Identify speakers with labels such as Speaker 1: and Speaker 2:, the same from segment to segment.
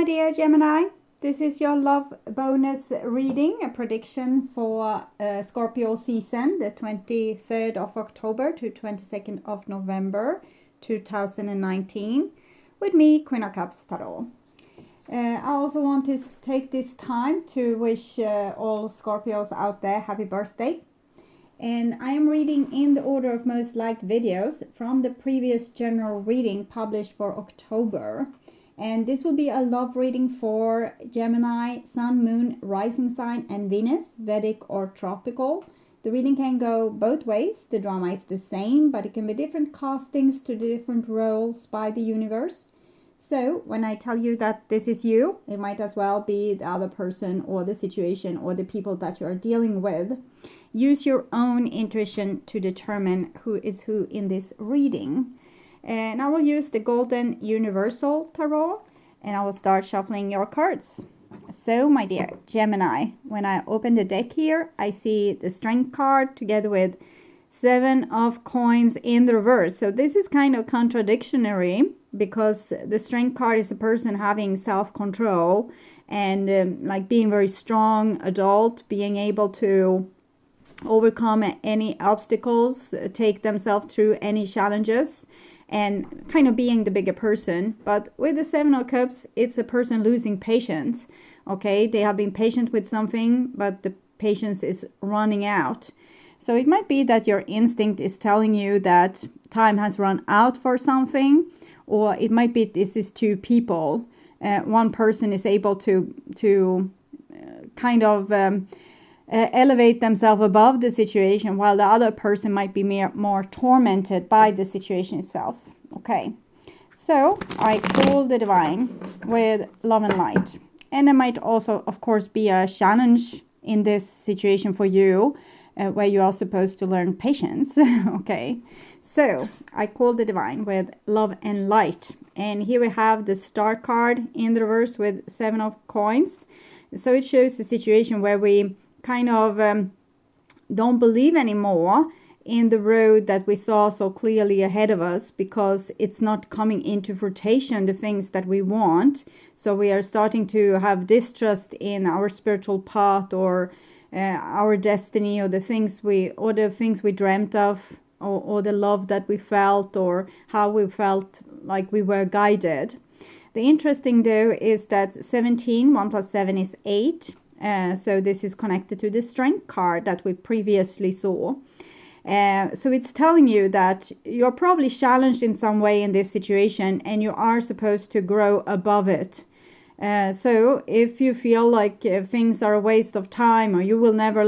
Speaker 1: dear Gemini. This is your love bonus reading, a prediction for Scorpio season, the 23rd of October to 22nd of November 2019, with me, Queen of Cups Tarot. I also want to take this time to wish all Scorpios out there happy birthday. And I am reading in the order of most liked videos from the previous general reading published for October. And this will be a love reading for Gemini, Sun, Moon, Rising Sign, and Venus, Vedic or Tropical. The reading can go both ways. The drama is the same, but it can be different castings to the different roles by the universe. So when I tell you that this is you, it might as well be the other person or the situation or the people that you are dealing with. Use your own intuition to determine who is who in this reading. And I will use the Golden Universal Tarot, and I will start shuffling your cards. So, my dear Gemini, when I open the deck here, I see the Strength card together with 7 of Coins in the reverse. So this is kind of contradictory because the Strength card is a person having self-control and like being very strong adult, being able to overcome any obstacles, take themselves through any challenges, and kind of being the bigger person. But with the 7 of Cups, it's a person losing patience. Okay, they have been patient with something, but the patience is running out. So it might be that your instinct is telling you that time has run out for something, or it might be this is two people. One person is able to kind of elevate themselves above the situation, while the other person might be more tormented by the situation itself. Okay, so I pull the Divine with Love and Light. And there might also, of course, be a challenge in this situation for you, where you are supposed to learn patience. Okay, so I call the Divine with Love and Light. And here we have the Star card in the reverse with 7 of Coins. So it shows the situation where we kind of don't believe anymore in the road that we saw so clearly ahead of us, because it's not coming into fruition, the things that we want. So we are starting to have distrust in our spiritual path, or our destiny, or the things we dreamt of, or the love that we felt, or how we felt like we were guided. The interesting though is that 17, 1 plus 7 is 8. So this is connected to the Strength card that we previously saw. So it's telling you that you're probably challenged in some way in this situation, and you are supposed to grow above it. So if you feel like things are a waste of time, or you will never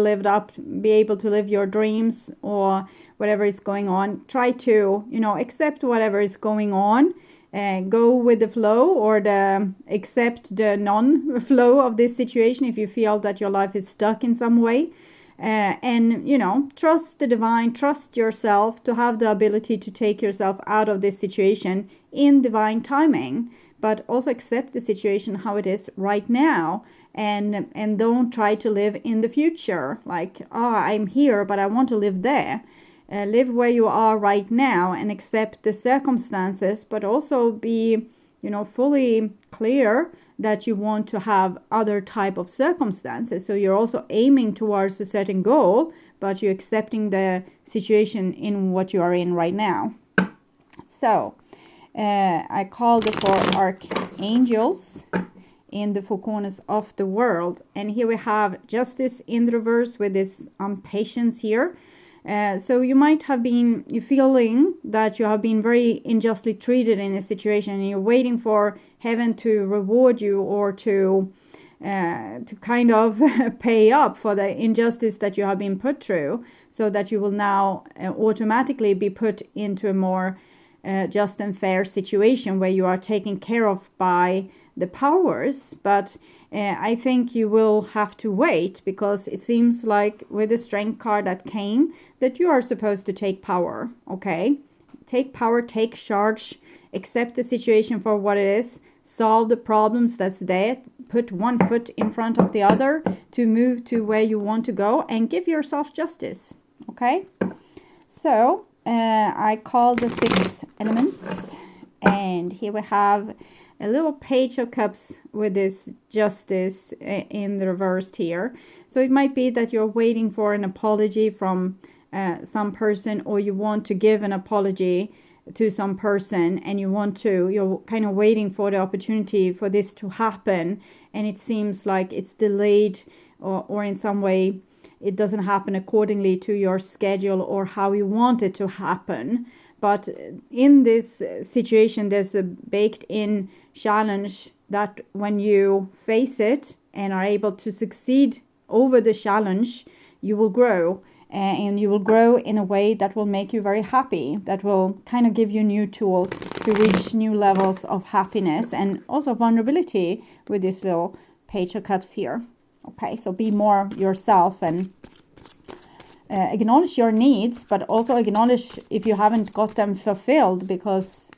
Speaker 1: be able to live your dreams, or whatever is going on, try to, accept whatever is going on. Go with the flow, or accept the non-flow of this situation if you feel that your life is stuck in some way. And trust the Divine, trust yourself to have the ability to take yourself out of this situation in divine timing. But also accept the situation how it is right now, and don't try to live in the future. Like, I'm here, but I want to live there. Live where you are right now and accept the circumstances, but also be, fully clear that you want to have other type of circumstances. So you're also aiming towards a certain goal, but you're accepting the situation in what you are in right now. So I call the 4 archangels in the 4 corners of the world. And here we have Justice in the reverse with this patience here. So you might have been feeling that you have been very unjustly treated in a situation, and you're waiting for heaven to reward you, or to kind of pay up for the injustice that you have been put through, so that you will now automatically be put into a more just and fair situation where you are taken care of by the powers. But I think you will have to wait, because it seems like with the Strength card that came, that you are supposed to take power. Okay, take power, take charge, accept the situation for what it is, solve the problems that's there, put one foot in front of the other to move to where you want to go, and give yourself justice. Okay, so I call the 6 elements, and here we have a little Page of Cups with this Justice in the reversed here. So it might be that you're waiting for an apology from some person, or you want to give an apology to some person, and you're kind of waiting for the opportunity for this to happen, and it seems like it's delayed, or in some way it doesn't happen accordingly to your schedule or how you want it to happen. But in this situation, there's a baked in challenge that when you face it and are able to succeed over the challenge, you will grow. And you will grow in a way that will make you very happy, that will kind of give you new tools to reach new levels of happiness and also vulnerability with this little Page of Cups here. Okay, so be more yourself and acknowledge your needs, but also acknowledge if you haven't got them fulfilled, because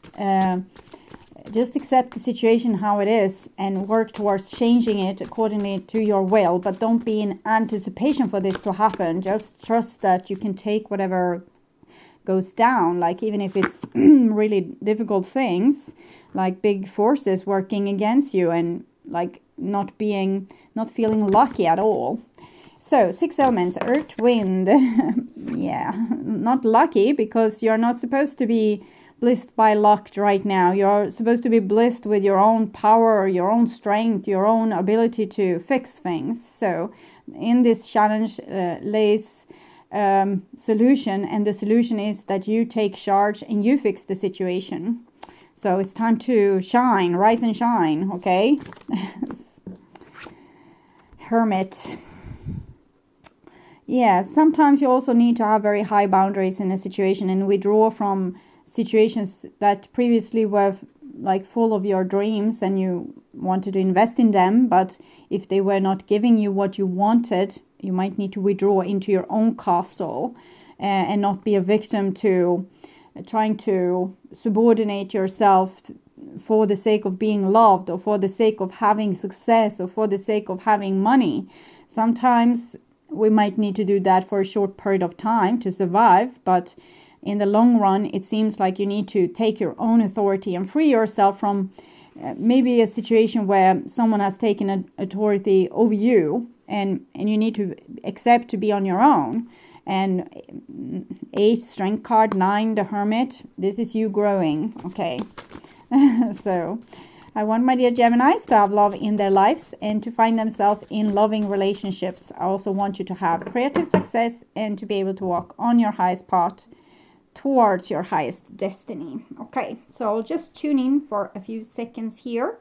Speaker 1: just accept the situation how it is and work towards changing it accordingly to your will. But don't be in anticipation for this to happen. Just trust that you can take whatever goes down, like even if it's really difficult things, like big forces working against you, and like not feeling lucky at all. So 6 elements, earth, wind. Yeah, not lucky, because you're not supposed to be blessed by luck right now. You're supposed to be blessed with your own power, your own strength, your own ability to fix things. So in this challenge lays solution, and the solution is that you take charge and you fix the situation. So it's time to shine, rise and shine, okay? Hermit. Yeah, sometimes you also need to have very high boundaries in a situation and withdraw from situations that previously were like full of your dreams and you wanted to invest in them, but if they were not giving you what you wanted, you might need to withdraw into your own castle and not be a victim to trying to subordinate yourself for the sake of being loved, or for the sake of having success, or for the sake of having money. Sometimes we might need to do that for a short period of time to survive, but in the long run, it seems like you need to take your own authority and free yourself from maybe a situation where someone has taken authority over you, and you need to accept to be on your own. And 8, Strength card, 9, the Hermit. This is you growing, okay? So I want my dear Geminis to have love in their lives and to find themselves in loving relationships. I also want you to have creative success and to be able to walk on your highest path towards your highest destiny. Okay, so I'll just tune in for a few seconds here.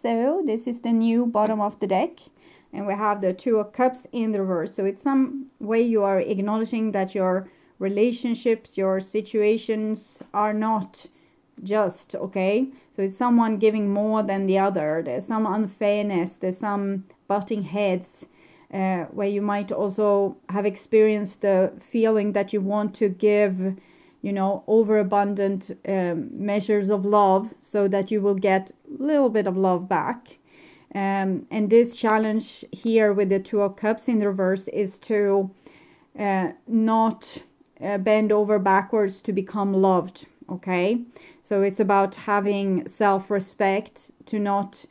Speaker 1: So this is the new bottom of the deck, and we have the 2 of Cups in the reverse. So it's some way you are acknowledging that your relationships, your situations are not just, okay? So it's someone giving more than the other. There's some unfairness, there's some butting heads, where you might also have experienced the feeling that you want to give, you know, overabundant measures of love so that you will get a little bit of love back. And this challenge here with the 2 of Cups in the reverse is to not bend over backwards to become loved, okay? So it's about having self-respect, to not,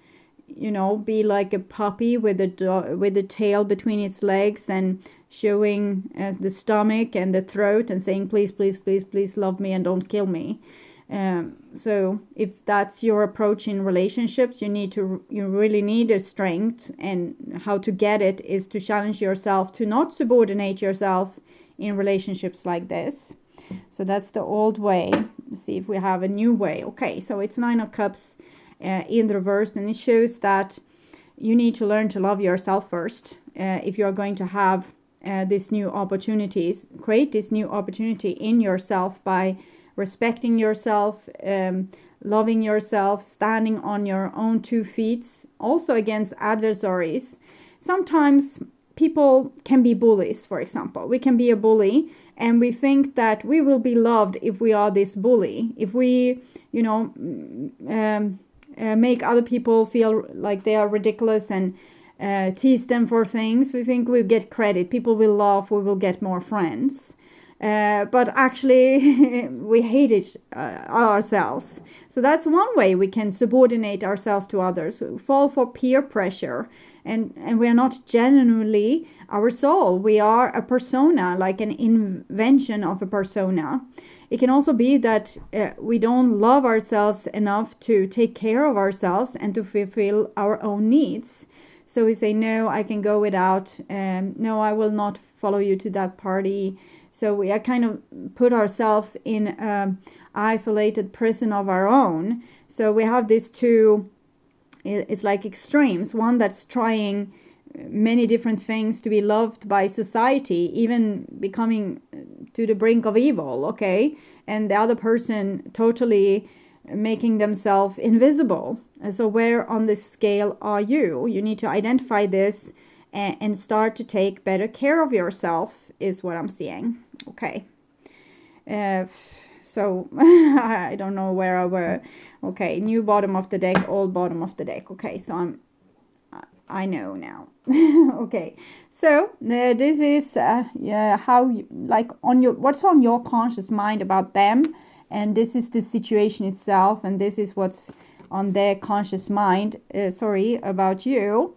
Speaker 1: you know, be like a puppy with the tail between its legs and showing the stomach and the throat and saying, please, please, please, please love me and don't kill me. So if that's your approach in relationships, you really need a strength, and how to get it is to challenge yourself to not subordinate yourself in relationships like this. So that's the old way. Let's see if we have a new way. Okay, so it's 9 of Cups in the reverse, and it shows that you need to learn to love yourself first if you're going to have these new opportunities. Create this new opportunity in yourself by respecting yourself, loving yourself, standing on your own 2 feet, also against adversaries. Sometimes people can be bullies, for example. We can be a bully, and we think that we will be loved if we are this bully. If we, you know, make other people feel like they are ridiculous and tease them for things. We think we'll get credit. People will laugh. We will get more friends. But actually, we hate it ourselves. So that's one way we can subordinate ourselves to others. We fall for peer pressure. And we are not genuinely our soul. We are a persona, like an invention of a persona. It can also be that we don't love ourselves enough to take care of ourselves and to fulfill our own needs. So we say, no, I can go without. No, I will not follow you to that party. So we are kind of put ourselves in an isolated prison of our own. So we have these two, it's like extremes. One that's trying many different things to be loved by society, even becoming to the brink of evil, okay? And the other person totally making themselves invisible. So where on this scale are you? You need to identify this and start to take better care of yourself, is what I'm seeing. Okay. So I don't know where I were. Okay, new bottom of the deck, old bottom of the deck. Okay, so I know now. Okay, so this is how you, like on your, what's on your conscious mind about them, and this is the situation itself, and this is what's on their conscious mind. About you,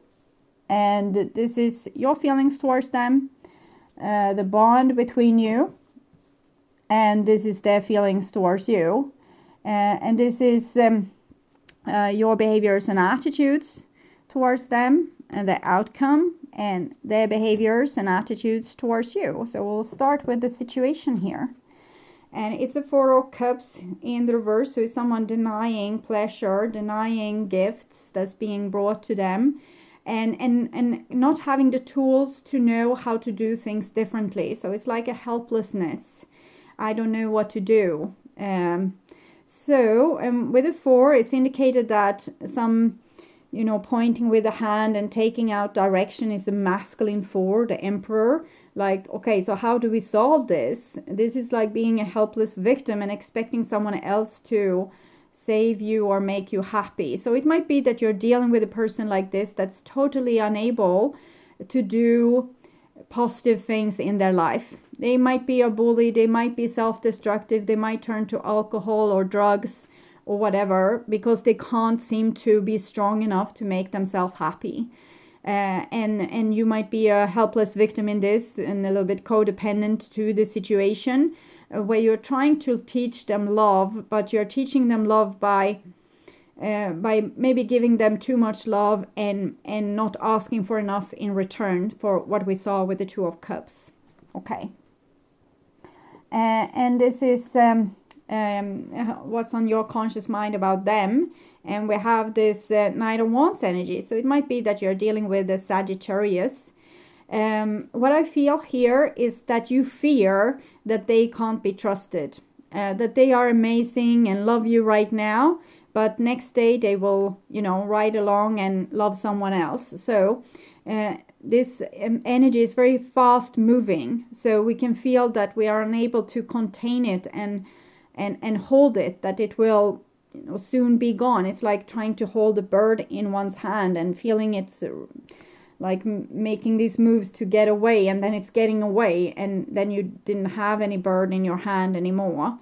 Speaker 1: and this is your feelings towards them, the bond between you, and this is their feelings towards you, and this is your behaviors and attitudes towards them, and the outcome, and their behaviors and attitudes towards you. So we'll start with the situation here. And it's a Four of Cups in the reverse. So it's someone denying pleasure, denying gifts that's being brought to them, and not having the tools to know how to do things differently. So it's like a helplessness. I don't know what to do. With a 4, it's indicated that some, pointing with a hand and taking out direction is a masculine 4, the Emperor. Like, okay, so how do we solve this? This is like being a helpless victim and expecting someone else to save you or make you happy. So it might be that you're dealing with a person like this that's totally unable to do positive things in their life. They might be a bully, they might be self-destructive, they might turn to alcohol or drugs or whatever, because they can't seem to be strong enough to make themselves happy. And you might be a helpless victim in this, and a little bit codependent to the situation, where you're trying to teach them love, but you're teaching them love by maybe giving them too much love and not asking for enough in return, for what we saw with the Two of Cups. Okay. And this is what's on your conscious mind about them. And we have this Knight of Wands energy. So it might be that you're dealing with a Sagittarius. What I feel here is that you fear that they can't be trusted. That they are amazing and love you right now, but next day they will, ride along and love someone else. So this energy is very fast moving. So we can feel that we are unable to contain it and hold it, that it will soon be gone. It's like trying to hold a bird in one's hand and feeling it's like making these moves to get away, and then it's getting away, and then you didn't have any bird in your hand anymore.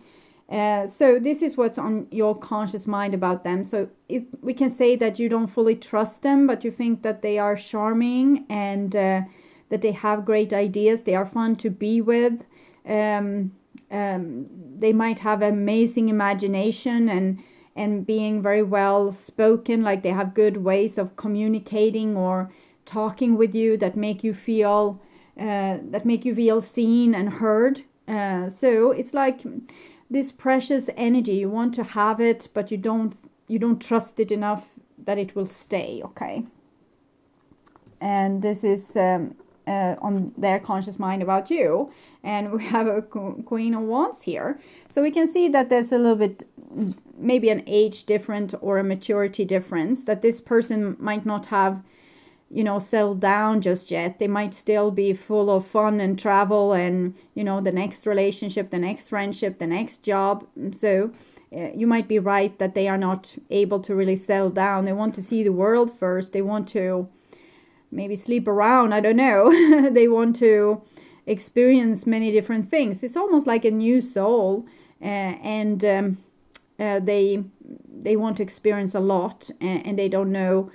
Speaker 1: So this is what's on your conscious mind about them. So we can say that you don't fully trust them, but you think that they are charming and that they have great ideas. They are fun to be with. They might have amazing imagination and being very well spoken, like they have good ways of communicating or talking with you that make you feel seen and heard. So it's like this precious energy. You want to have it, but you don't trust it enough that it will stay. Okay. And this is on their conscious mind about you. And we have a Queen of Wands here. So we can see that there's a little bit, maybe an age difference or a maturity difference, that this person might not have, settled down just yet. They might still be full of fun and travel and, the next relationship, the next friendship, the next job. So you might be right that they are not able to really settle down. They want to see the world first. They want to maybe sleep around, I don't know. They want to experience many different things. It's almost like a new soul, and they want to experience a lot, and they don't know,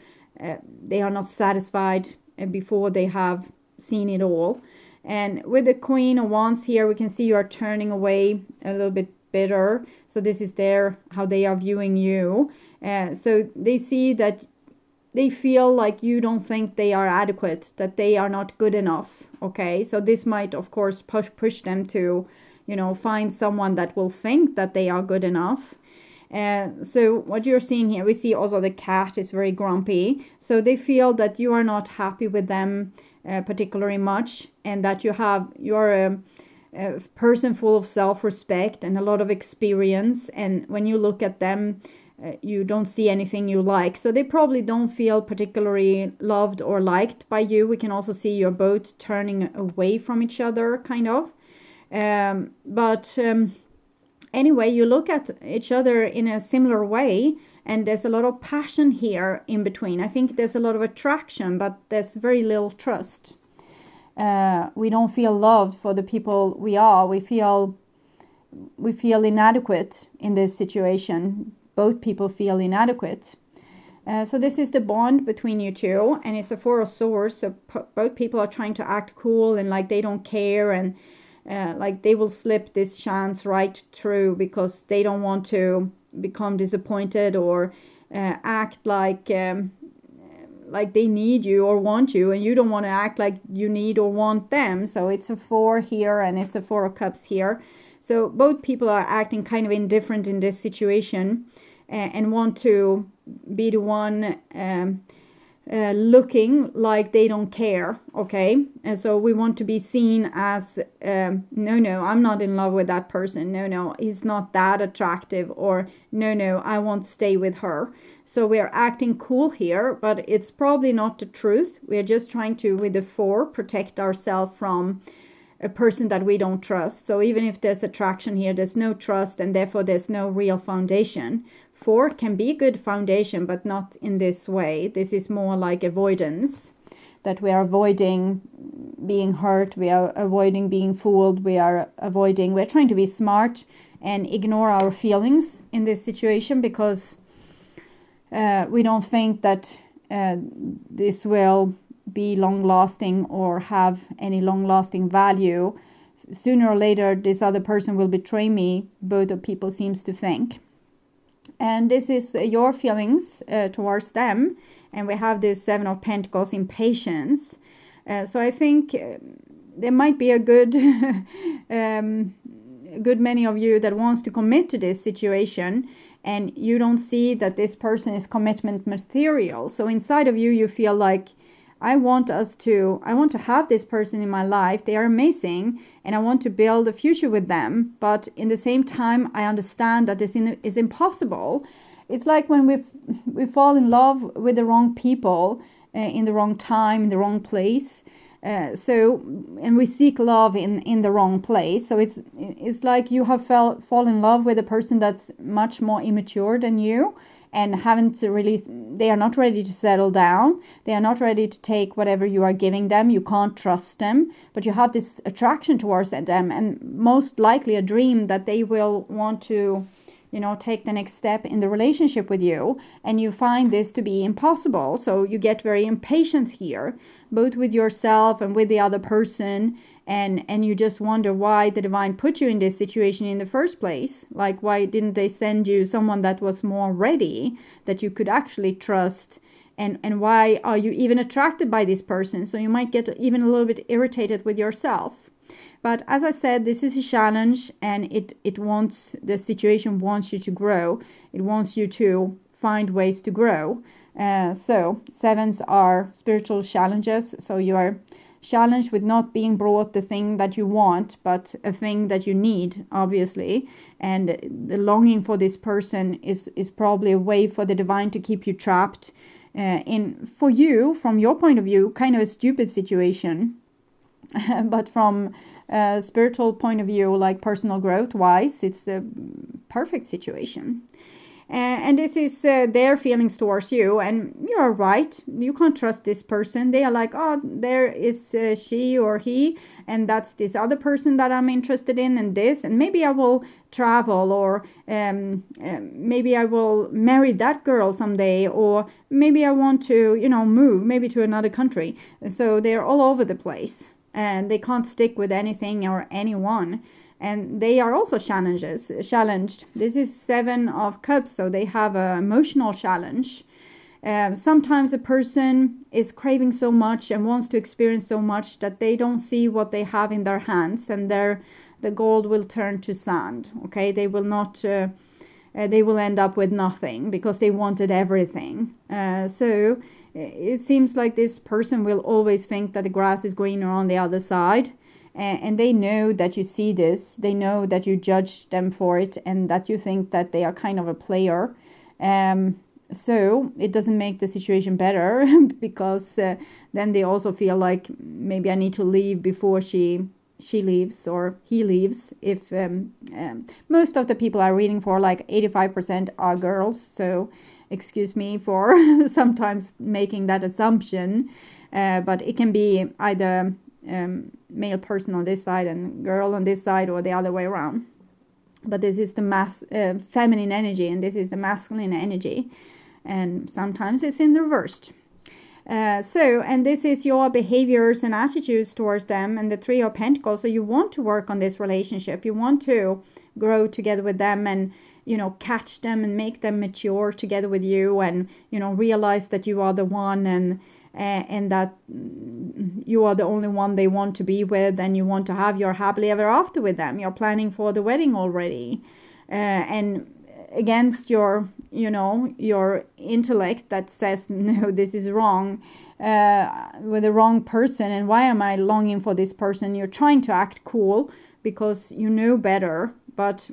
Speaker 1: they are not satisfied before they have seen it all. And with the Queen of Wands here, we can see you are turning away a little bit bitter. So this is how they are viewing you. So they see that they feel like you don't think they are adequate, that they are not good enough. Okay, so this might, of course, push them to, find someone that will think that they are good enough. So what you're seeing here, we see also the cat is very grumpy. So they feel that you are not happy with them particularly much, and that you're a person full of self-respect and a lot of experience. And when you look at them, you don't see anything you like. So they probably don't feel particularly loved or liked by you. We can also see you're both turning away from each other, kind of. Anyway, you look at each other in a similar way, and there's a lot of passion here in between. I think there's a lot of attraction, but there's very little trust. We don't feel loved for the people we are. We feel inadequate in this situation. Both people feel inadequate. So this is the bond between you two, and it's a Four of Swords. So both people are trying to act cool and like they don't care, and like they will slip this chance right through because they don't want to become disappointed or act like they need you or want you, and you don't want to act like you need or want them. So it's a 4 here, and it's a 4 of Cups here. So both people are acting kind of indifferent in this situation, and want to be the one looking like they don't care. Okay, and so we want to be seen as no, I'm not in love with that person. No, he's not that attractive. Or no, I won't stay with her. So we are acting cool here, but it's probably not the truth. We are just trying to, with the 4, protect ourselves from a person that we don't trust. So even if there's attraction here, there's no trust, and therefore there's no real foundation. 4 can be a good foundation, but not in this way. This is more like avoidance, that we are avoiding being hurt, we are avoiding being fooled, we're trying to be smart and ignore our feelings in this situation, because we don't think that this will be long-lasting or have any long-lasting value. Sooner or later, this other person will betray me, both of people seems to think. And this is your feelings towards them. And we have this 7 of Pentacles, impatience. So I think there might be a good many of you that wants to commit to this situation, and you don't see that this person is commitment material. So inside of you, you feel like, I want to have this person in my life. They are amazing, and I want to build a future with them. But in the same time, I understand that this is impossible. It's like when we fall in love with the wrong people in the wrong time, in the wrong place. And we seek love in the wrong place. So it's like you have fall in love with a person that's much more immature than you, and they are not ready to settle down. They are not ready to take whatever you are giving them. You can't trust them, but you have this attraction towards them, and most likely a dream that they will want to, take the next step in the relationship with you, and you find this to be impossible. So you get very impatient here, both with yourself and with the other person, and you just wonder why the divine put you in this situation in the first place. Like, why didn't they send you someone that was more ready, that you could actually trust, and why are you even attracted by this person? So you might get even a little bit irritated with yourself. But as I said, this is a challenge, and the situation wants you to grow. It wants you to find ways to grow. So 7s are spiritual challenges. So you are challenged with not being brought the thing that you want, but a thing that you need, obviously. And the longing for this person is probably a way for the divine to keep you trapped for you, from your point of view, kind of a stupid situation. But from a spiritual point of view, like personal growth wise, it's a perfect situation. And this is their feelings towards you, and you're right, you can't trust this person. They are like, oh, there is she or he, and that's this other person that I'm interested in, and this, and maybe I will travel, or maybe I will marry that girl someday, or maybe I want to, move maybe to another country. So they're all over the place, and they can't stick with anything or anyone. And they are also challenged. This is 7 of Cups, so they have an emotional challenge. Sometimes a person is craving so much and wants to experience so much that they don't see what they have in their hands, and the gold will turn to sand. Okay, they will not. They will end up with nothing because they wanted everything. So it seems like this person will always think that the grass is greener on the other side. And they know that you see this, they know that you judge them for it, and that you think that they are kind of a player. So it doesn't make the situation better because then they also feel like maybe I need to leave before she leaves or he leaves. If most of the people I'm reading for, like 85%, are girls, so excuse me for sometimes making that assumption, but it can be either male person on this side and girl on this side, or the other way around. But this is the feminine energy, and this is the masculine energy, and sometimes it's in the reversed. And this is your behaviors and attitudes towards them, and the 3 of Pentacles. So you want to work on this relationship, you want to grow together with them, and catch them and make them mature together with you, and realize that you are the one, and that you are the only one they want to be with, and you want to have your happily ever after with them. You're planning for the wedding already, and against your intellect that says, no, this is wrong, with the wrong person, and why am I longing for this person? You're trying to act cool because you know better, but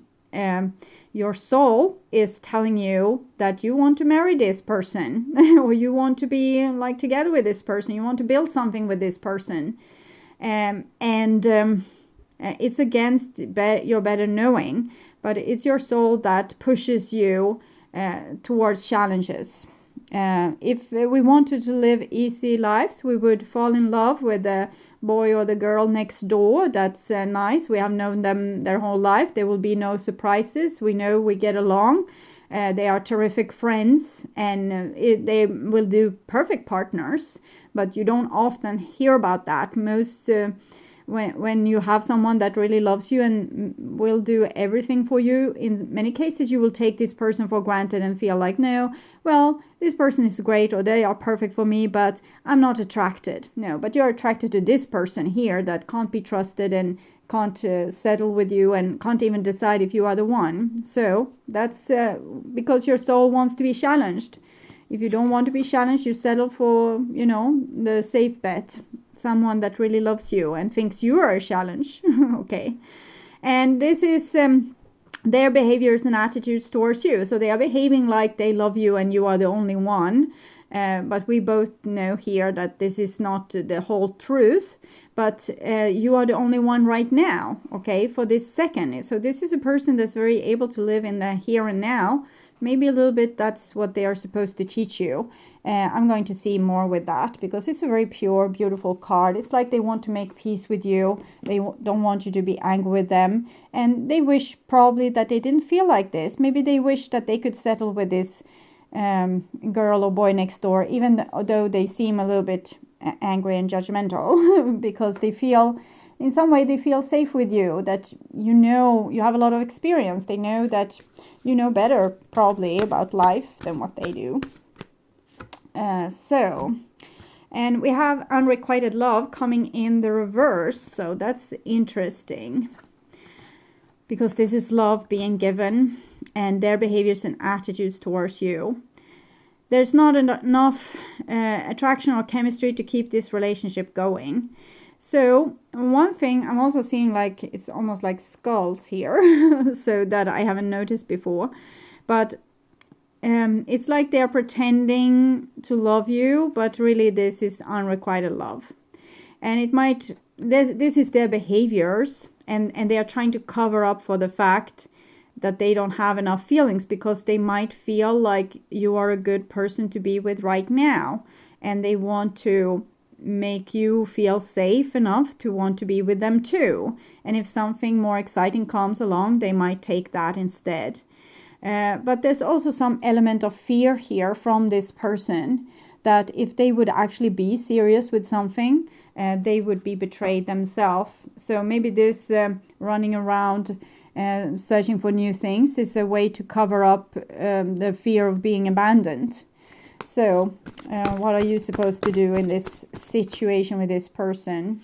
Speaker 1: your soul is telling you that you want to marry this person or you want to be like together with this person, you want to build something with this person, and it's against your better knowing, but it's your soul that pushes you towards challenges. If we wanted to live easy lives, we would fall in love with the boy or the girl next door. That's nice. We have known them their whole life. There will be no surprises. We know we get along. They are terrific friends, and they will do perfect partners. But you don't often hear about that. Most when you have someone that really loves you and will do everything for you, in many cases you will take this person for granted and feel like, no, well, this person is great or they are perfect for me, but I'm not attracted. No, but you're attracted to this person here that can't be trusted and can't settle with you and can't even decide if you are the one. So that's because your soul wants to be challenged. If you don't want to be challenged, you settle for, the safe bet. Someone that really loves you and thinks you are a challenge. Okay. And this is their behaviors and attitudes towards you. So they are behaving like they love you and you are the only one. But we both know here that this is not the whole truth. But you are the only one right now, okay, for this second. So this is a person that's very able to live in the here and now. Maybe a little bit that's what they are supposed to teach you. I'm going to see more with that because it's a very pure, beautiful card. It's like they want to make peace with you. They don't want you to be angry with them. And they wish probably that they didn't feel like this. Maybe they wish that they could settle with this girl or boy next door, even though they seem a little bit angry and judgmental because they feel, in some way, they feel safe with you, that you have a lot of experience. They know that you know better probably about life than what they do. And we have unrequited love coming in the reverse. So that's interesting because this is love being given and their behaviors and attitudes towards you. There's not enough attraction or chemistry to keep this relationship going. So one thing I'm also seeing, like it's almost like skulls here, so that I haven't noticed before, but it's like they're pretending to love you, but really this is unrequited love, and it might this is their behaviors, and they are trying to cover up for the fact that they don't have enough feelings, because they might feel like you are a good person to be with right now, and they want to make you feel safe enough to want to be with them too. And if something more exciting comes along, they might take that instead. But there's also some element of fear here from this person, that if they would actually be serious with something, they would be betrayed themselves. So maybe this running around searching for new things is a way to cover up the fear of being abandoned. So what are you supposed to do in this situation with this person?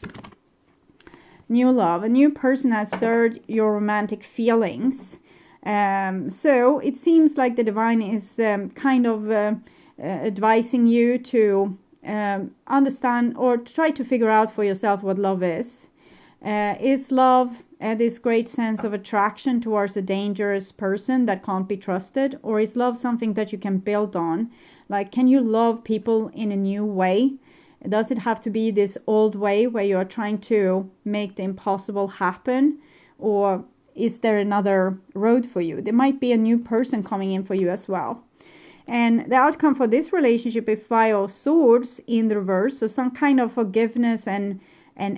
Speaker 1: New love. A new person has stirred your romantic feelings. So it seems like the divine is kind of advising you to understand or try to figure out for yourself what love is. Is love this great sense of attraction towards a dangerous person that can't be trusted? Or is love something that you can build on? Like, can you love people in a new way? Does it have to be this old way where you are trying to make the impossible happen? Or is there another road for you? There might be a new person coming in for you as well. And the outcome for this relationship is Five of Swords in the reverse. So some kind of forgiveness and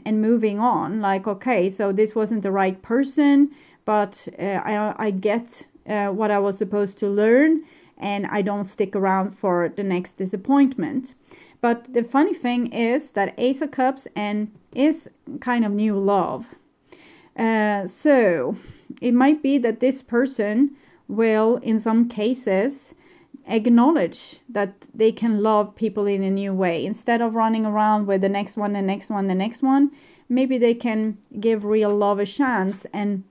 Speaker 1: moving on. Like, okay, so this wasn't the right person, but I get what I was supposed to learn, and I don't stick around for the next disappointment. But the funny thing is that Ace of Cups and is kind of new love. So it might be that this person will, in some cases, acknowledge that they can love people in a new way. Instead of running around with the next one, the next one, the next one, maybe they can give real love a chance and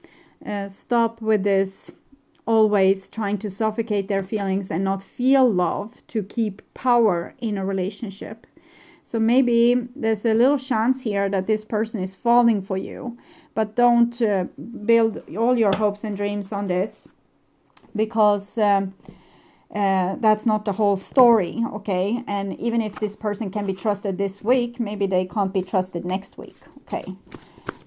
Speaker 1: stop with this always trying to suffocate their feelings and not feel love to keep power in a relationship. So maybe there's a little chance here that this person is falling for you, but don't build all your hopes and dreams on this, because that's not the whole story, okay? And even if this person can be trusted this week, maybe they can't be trusted next week, okay?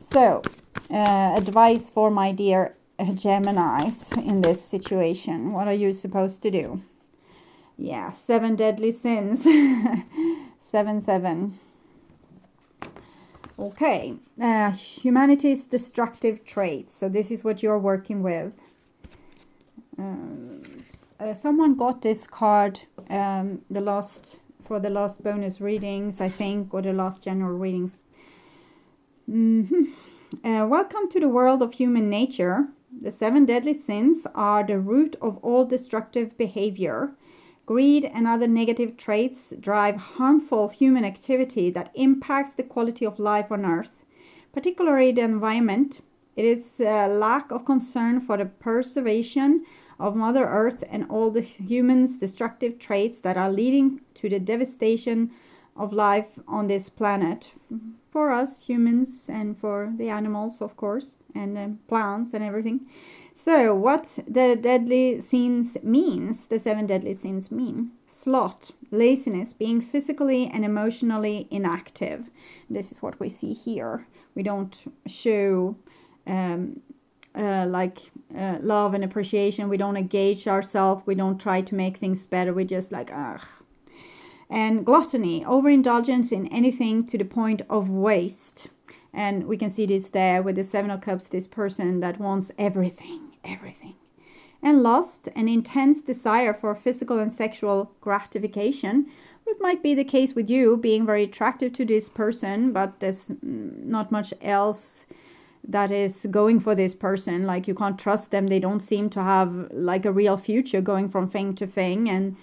Speaker 1: So, advice for my dear Geminis in this situation. What are you supposed to do? Yeah, 7 deadly sins. 7. Okay, humanity's destructive traits. So this is what you're working with. Someone got this card for the last bonus readings, I think, or the last general readings. Welcome to the world of human nature. The 7 deadly sins are the root of all destructive behavior. Greed and other negative traits drive harmful human activity that impacts the quality of life on Earth, particularly the environment. It is a lack of concern for the preservation of Mother Earth and all the humans' destructive traits that are leading to the devastation of life on this planet. For us humans and for the animals, of course, and plants and everything. So what the deadly sins means, the 7 deadly sins mean: sloth, laziness, being physically and emotionally inactive. This is what we see here. We don't show love and appreciation. We don't engage ourselves. We don't try to make things better. We just like, ugh. And gluttony, overindulgence in anything to the point of waste. And we can see this there with the 7 of Cups, this person that wants everything. And lust, an intense desire for physical and sexual gratification. It might be the case with you, being very attractive to this person, but there's not much else that is going for this person. Like, you can't trust them. They don't seem to have like a real future, going from thing to thing, and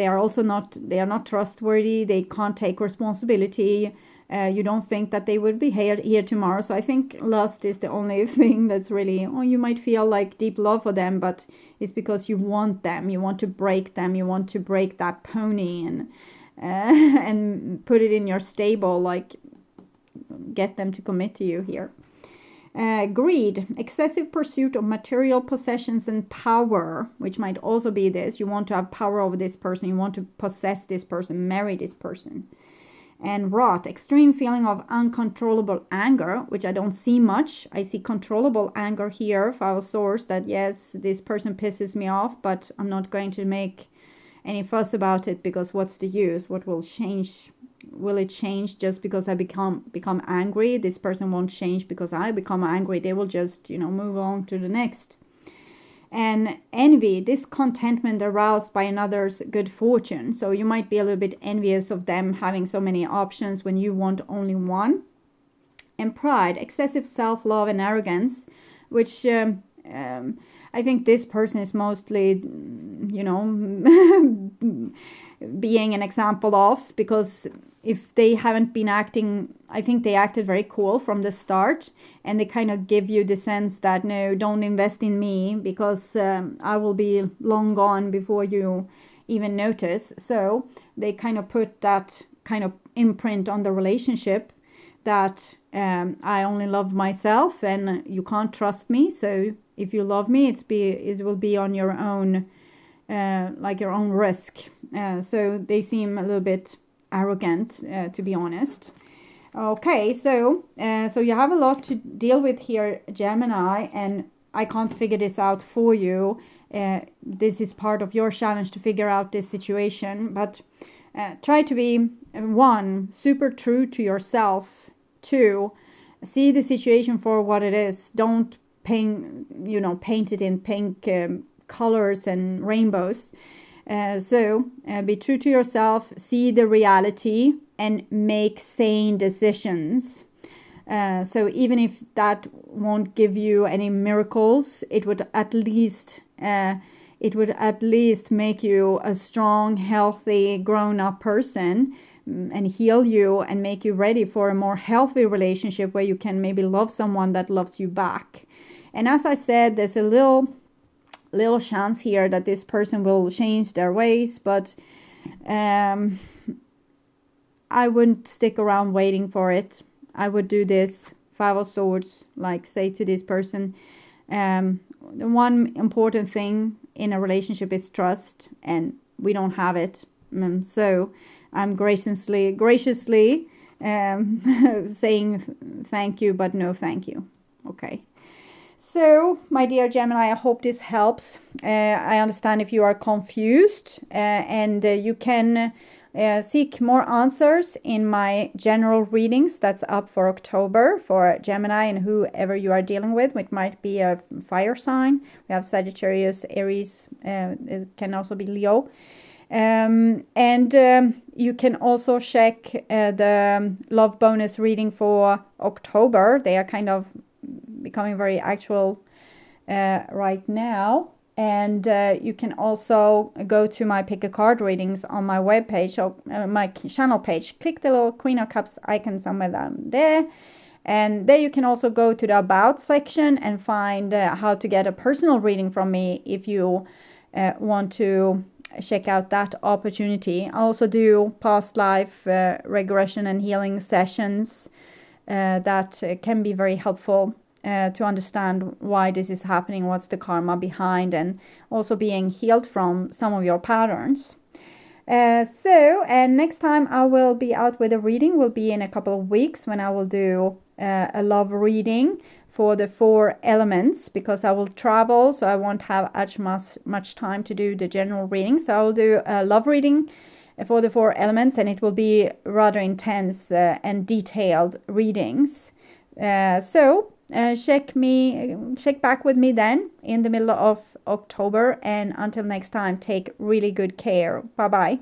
Speaker 1: they are also not trustworthy. They can't take responsibility. You don't think that they would be here tomorrow. So I think lust is the only thing that's really, you might feel like deep love for them, but it's because you want them. You want to break them. You want to break that pony and put it in your stable, like get them to commit to you here. Greed, excessive pursuit of material possessions and power, which might also be this. You want to have power over this person. You want to possess this person, marry this person. And rot, extreme feeling of uncontrollable anger, which I don't see much. I see controllable anger here, 5 of Swords, that yes, this person pisses me off, but I'm not going to make any fuss about it, because what's the use? What will change? Will it change just because I become angry? This person won't change because I become angry. They will just, move on to the next. And envy, discontentment aroused by another's good fortune. So you might be a little bit envious of them having so many options when you want only one. And pride, excessive self-love and arrogance, which I think this person is mostly, being an example of, because if they haven't been acting, I think they acted very cool from the start, and they kind of give you the sense that, no, don't invest in me, because I will be long gone before you even notice. So they kind of put that kind of imprint on the relationship that I only love myself and you can't trust me. So if you love me, it will be on your own, like your own risk. So they seem a little bit arrogant, to be honest. Okay, so you have a lot to deal with here, Gemini, and I can't figure this out for you. This is part of your challenge to figure out this situation, but try to be, 1, super true to yourself. 2, see the situation for what it is. Don't paint it in pink colors and rainbows. So be true to yourself, see the reality, and make sane decisions. So even if that won't give you any miracles, it would at least make you a strong, healthy, grown-up person, and heal you and make you ready for a more healthy relationship where you can maybe love someone that loves you back. And as I said, there's a little chance here that this person will change their ways, but I wouldn't stick around waiting for it. I would do this, 5 of Swords, like say to this person, the one important thing in a relationship is trust, and we don't have it. So I'm graciously saying thank you, but no thank you. Okay. So, my dear Gemini, I hope this helps. I understand if you are confused, and you can seek more answers in my general readings that's up for October for Gemini and whoever you are dealing with. It might be a fire sign. We have Sagittarius, Aries, it can also be Leo. And you can also check the love bonus reading for October. They are kind of becoming very actual right now. And you can also go to my pick a card readings on my webpage or my channel page. Click the little Queen of Cups icon somewhere down there. And there you can also go to the About section and find how to get a personal reading from me if you want to check out that opportunity. I also do past life regression and healing sessions that can be very helpful to understand why this is happening, what's the karma behind, and also being healed from some of your patterns. And next time I will be out with a reading will be in a couple of weeks, when I will do a love reading for the 4 elements, because I will travel, so I won't have much time to do the general reading. So I will do a love reading for the 4 elements, and it will be rather intense and detailed readings. Check back with me then in the middle of October, and until next time, take really good care. Bye bye.